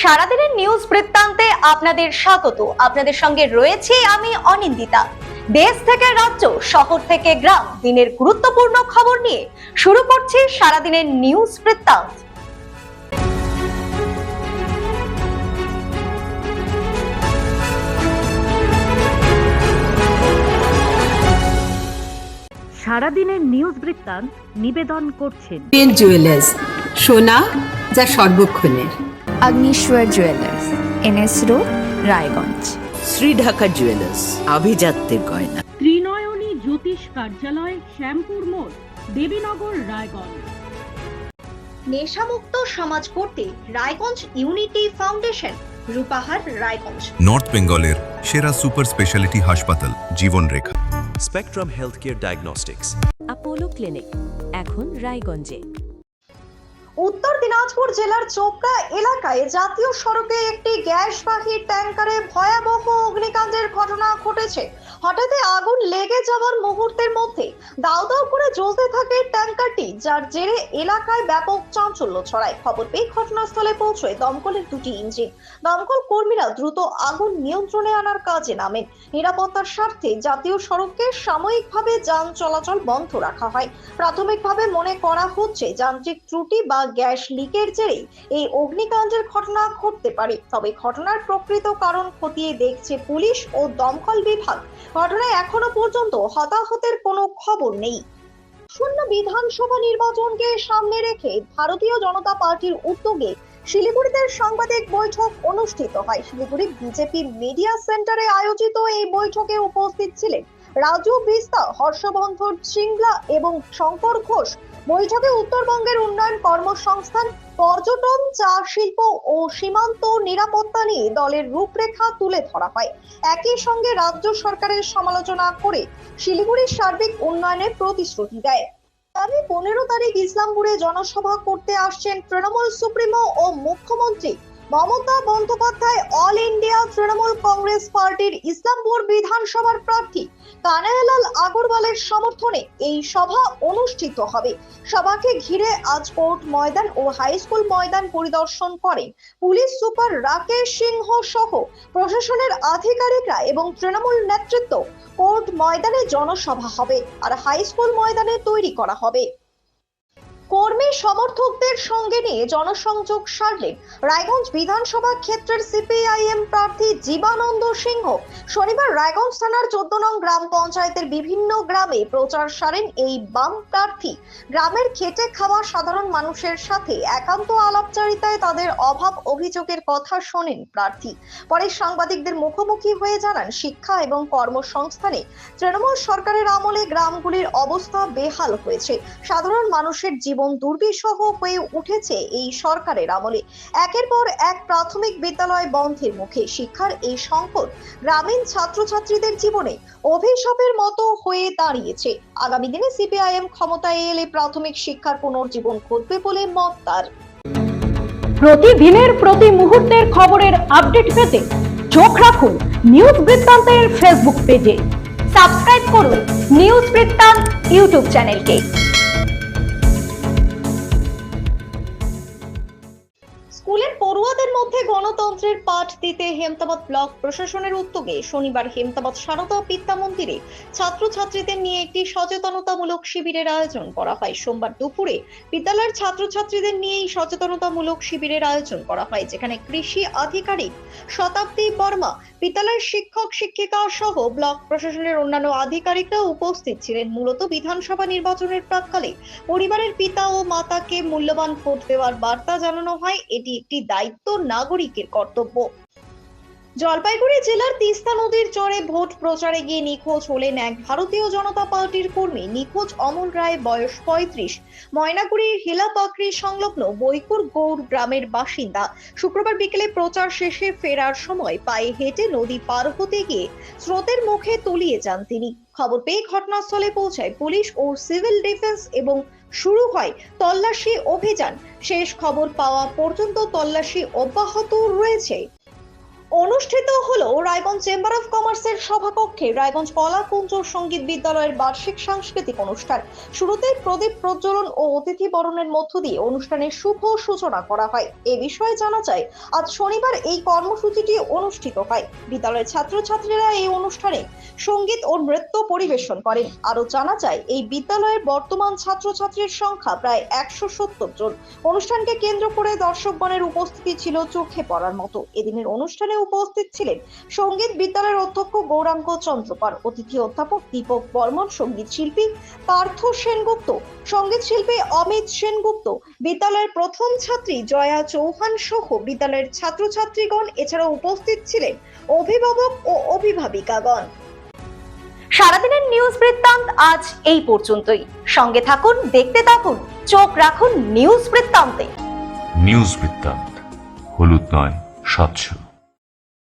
সারাদিনের নিউজ বৃত্তান্তে আপনাদের স্বাগত। আপনাদের সঙ্গে রয়েছে আমি অনিন্দিতা। দেশ থেকে রাজ্য, শহর থেকে গ্রাম, দিনের গুরুত্বপূর্ণ খবর নিয়ে শুরু করছি সারাদিনের নিউজ বৃত্তান্ত। সারাদিনের নিউজ বৃত্তান্ত নিবেদন করছেন জুয়েলার্স, সোনা যা সর্বক্ষণের। Agnishwar jewellers, NS road, Raiganj. Shri Dhaka jewellers, আভিজাত্যের গয়না। ত্রিনয়নী জ্যোতিষ কার্যালয়, শ্যামপুর মোড়, দেবীনগর, রায়গঞ্জ। নেশামুক্ত সমাজ করতে Raiganj unity foundation, Rupahar, Raiganj. North বেঙ্গলের সেরা সুপার স্পেশালিটি হাসপাতাল Jibanrekha. Spectrum health care diagnostics, Apollo clinic, এখন রায়গঞ্জে। উত্তর দিনাজপুর জেলার চোপড়া এলাকায় জাতীয় সড়কে একটি গ্যাসবাহী ট্যাঙ্কারে ভয়াবহ অগ্নিকাণ্ডের ঘটনা ঘটেছে। হঠাৎ আগুন লেগে যাওয়ার মুহূর্তের মধ্যে দাউ দাউ করে জ্বলতে থাকে ট্যাঙ্কারটি, যার জেরে এলাকায় ব্যাপক চাঞ্চল্য ছড়ায়। খবর পেয়ে ঘটনাস্থলে পৌঁছয় দমকলের দুটি ইঞ্জিন। দমকল কর্মীরা দ্রুত আগুন নিয়ন্ত্রণে আনার কাজে নামেন। নিরাপত্তার স্বার্থে জাতীয় সড়কে সাময়িকভাবে যান চলাচল বন্ধ রাখা হয়। প্রাথমিকভাবে মনে করা হচ্ছে যান্ত্রিক ত্রুটি বা গ্যাস লিকের জেরে এই অগ্নিকাণ্ডের ঘটনা ঘটতে পারে। তবে ঘটনার প্রকৃত কারণ খতিয়ে দেখছে পুলিশ ও দমকল বিভাগ। ঘটনায় এখনো পর্যন্ত হতাহতের কোনো খবর নেই। আসন্ন বিধানসভা নির্বাচনকে সামনে রেখে ভারতীয় জনতা পার্টির উদ্যোগে শিলিগুড়িতে সাংবাদিক বৈঠক অনুষ্ঠিত হয়। শিলিগুড়ি বিজেপি মিডিয়া সেন্টারে আয়োজিত এই বৈঠকে উপস্থিত ছিলেন রাজু বিস্তা, হর্ষবর্ধন সিংলা এবং শঙ্কর ঘোষ। বৈঠকে উত্তরবঙ্গের উন্নয়ন, কর্মসংস্থান, পর্যটন, চা শিল্প ও সীমান্ত নিরাপত্তা নিয়ে দলের রূপরেখা তুলে ধরা হয়। একই সঙ্গে রাজ্য সরকারের সমালোচনা করে শিলিগুড়ির সার্বিক উন্নয়নের প্রতিশ্রুতি দেয়। আগামী 15 তারিখ ইসলামপুরে জনসভা করতে আসছেন তৃণমূল সুপ্রিমো ও মুখ্যমন্ত্রী মমতা বন্দ্যোপাধ্যায়। অল ইন্ডিয়া তৃণমূল কংগ্রেস পার্টির ইসলামপুর বিধানসভার প্রার্থী কানাইলাল আগরওয়ালের সমর্থনে এই সভা অনুষ্ঠিত হবে। সভাকে ঘিরে আজ কোর্ট ময়দান ও হাই স্কুল ময়দান পরিদর্শন করেন পুলিশ সুপার রাকেশ সিংহ সহ প্রশাসনের আধিকারিকরা এবং তৃণমূল নেতৃত্ব। কোর্ট ময়দানে জনসভা হবে আর হাই স্কুল ময়দানে তৈরি করা হবে। কর্মী সমর্থকদের সঙ্গে নিয়ে জনসংযোগ সারলেন রায়গঞ্জ বিধানসভা ক্ষেত্রের সিপিআইএম প্রার্থী জীবানন্দ সিংহ। শনিবার রায়গঞ্জ থানার 14 নং গ্রাম পঞ্চায়েতের বিভিন্ন গ্রামে প্রচার সারেন এই বাম প্রার্থী। গ্রামের খেটে খাওয়া সাধারণ মানুষের সাথে একান্ত আলাপচারিতায় তাদের অভাব অভিযোগের কথা শোনেন প্রার্থী। পরে সাংবাদিকদের মুখোমুখি হয়ে জানান, শিক্ষা এবং কর্মসংস্থানে তৃণমূল সরকারের আমলে গ্রামগুলির অবস্থা বেহাল হয়েছে। সাধারণ মানুষের জীবন দুর্বিষহ হয়ে উঠেছে এই সরকারের আমলে। একের পর এক প্রাথমিক বিদ্যালয় বন্ধের মুখে। শিক্ষার এই সংকট গ্রামীণ ছাত্রছাত্রীদের জীবনে অভিশাপের মতো হয়ে দাঁড়িয়েছে। আগামী দিনে সিপিআইএম ক্ষমতায় এলে প্রাথমিক শিক্ষার পুনর্জীবন ঘটবে বলে মত তার। প্রতিদিনের প্রতি মুহূর্তের খবরের আপডেট পেতে চোখ রাখুন নিউজ বৃত্তান্তের ফেসবুক পেজে। সাবস্ক্রাইব করুন নিউজ বৃত্তান্ত ইউটিউব চ্যানেলকে। স্কুলের পড়ুয়াদের মধ্যে গণতন্ত্রের পাঠ দিতে হেমতাবাদ ব্লক প্রশাসনের উদ্যোগে শনিবার হেমতাবাদ সারদা বিদ্যা মন্দিরে ছাত্রছাত্রীদের নিয়ে একটি সচেতনতামূলক শিবিরের আয়োজন করা হয়। সোমবার দুপুরে বিদ্যালয়ের ছাত্রছাত্রীদের নিয়ে এই সচেতনতামূলক শিবিরের আয়োজন করা হয়, যেখানে কৃষি আধিকারিক শতাব্দী বর্মা, বিদ্যালয়ের শিক্ষক শিক্ষিকা সহ ব্লক প্রশাসনের অন্যান্য আধিকারিকরা উপস্থিত ছিলেন। মূলত বিধানসভা নির্বাচনের প্রাক্কালে পরিবারের পিতা ও মাতাকে মূল্যবান ভোট দেওয়ার বার্তা জানানো হয়। এটি একটি দায়িত্ব, নাগরিকের কর্তব্য। জলপাইগুড়ি জেলার তিস্তা নদীর চরে ভোট প্রচারে গিয়ে নিখোঁজ হলেন এক ভারতীয় জনতা পার্টির কর্মী। নিখোঁজ অমল রায়, বয়স 35, ময়নাগুড়ির হিলাপাকড়ি সংলগ্ন বৈকুর গৌড় গ্রামের বাসিন্দা। শুক্রবার বিকেলে প্রচার শেষে ফেরার সময় পায়ে হেঁটে নদী পার হতে গিয়ে স্রোতের মুখে তলিয়ে যান তিনি। খবর পেয়ে ঘটনাস্থলে পৌঁছায় পুলিশ ও সিভিল ডিফেন্স এবং শুরু হয় তল্লাশি অভিযান। শেষ খবর পাওয়া পর্যন্ত তল্লাশি অব্যাহত রয়েছে। অনুষ্ঠিত হলো রায়গঞ্জ চেম্বার অফ কমার্সের সভাকক্ষে রায়গঞ্জ কলাকুঞ্জ সঙ্গীত বিদ্যালয়ের বার্ষিক সাংস্কৃতিক অনুষ্ঠান। শুরুতে প্রদীপ প্রজ্বলন ও অতিথি বরণের মধ্য দিয়ে অনুষ্ঠানের শুভ সূচনা করা হয়। এ বিষয়ে জানা যায়, আজ শনিবার এই কর্মসূচিটি অনুষ্ঠিত হয়। বিদ্যালয়ের ছাত্রছাত্রীরা এই অনুষ্ঠানে সঙ্গীত ও নৃত্য পরিবেশন করেন। আরো জানা যায়, এই বিদ্যালয়ের বর্তমান ছাত্রছাত্রীর সংখ্যা প্রায় 170 জন। অনুষ্ঠানকে কেন্দ্র করে দর্শকগণের উপস্থিতি ছিল চোখে পড়ার মতো। এদিনের অনুষ্ঠানে উপস্থিত ছিলেন সঙ্গীত বিদ্যালয়ের অধ্যক্ষ গৌরাঙ্গ চন্দ্রপাল, অতিথি অধ্যাপক দীপক বর্মন, সঙ্গীত শিল্পী পার্থ সেনগুপ্ত, সঙ্গীত শিল্পী অমিত সেনগুপ্ত, বিদ্যালয়ের প্রথম ছাত্রী জয়া চৌহান সহ বিদ্যালয়ের ছাত্রছাত্রীগণ। এছাড়াও উপস্থিত ছিলেন অভিভাবক ও অভিভাবিকাগণ। সারাদিনের নিউজ বৃত্তান্ত আজ এই পর্যন্তই। সঙ্গে থাকুন, দেখতে থাকুন, চোখ রাখুন নিউজ বৃত্তান্তে। নিউজ বৃত্তান্ত, হলুদ নয়, স্বচ্ছ।